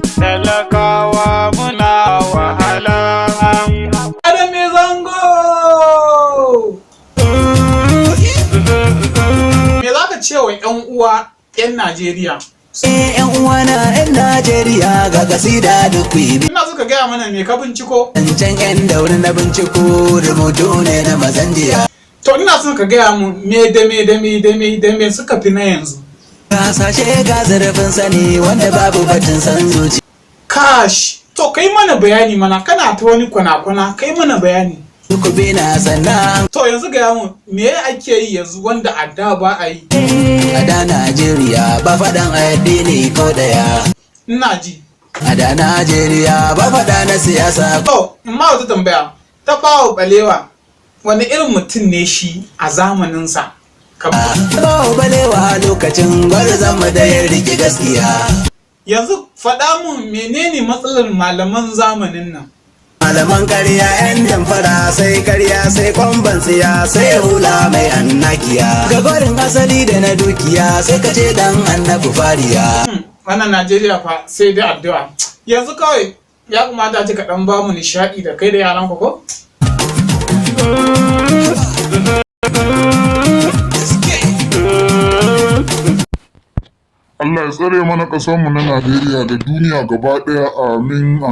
talakawa muna wahala. Adam mai zango! Me za ka ce wa 'yan uwa 'yan Najeriya? Yan uwana 'yan Najeriya ga kasida duk kwibi. Ina suka gaya mana me ka binciko? Can 'yan dauri na binciko rubutu ne na mazanjiya. To ina son ka gaya mu me da me suka fi na yanzu. Kasashe ga zarafin sani wanda babu batun san zuci. Kash, to kai mana bayani mana kana ta wani kwana-kwana kai mana bayani. Ku bi na sannan. To yanzu gaya mu me ake yi yanzu wanda a da ba a yi? A da Najeriya ba faɗan addini ko daya. Ina ji. A da Najeriya ba faɗa na siyasa. To, in ma wata tambaya, ta bawa balewa wani irin mutum ne shi a zamaninsa? Bawa balewa lokacin gwarzon mu da ya riƙe gaskiya. Yanzu faɗa mun menene matsalar malaman zamanin nan? Malaman karya 'yan damfara sai karya sai kwamban siya sai hula mai annakiya. Ga gwarin asali da na dukiya sai ka ce dan annabi fariya. Wannan Najeriya fa sai dai addu'a. Yanzu kawai ya kamata ce ka ɗan ba mu nishaɗi da kai da yaran ku ko? Allah ya tsare mana ƙasarmu na Najeriya da duniya gaba ɗaya, amin.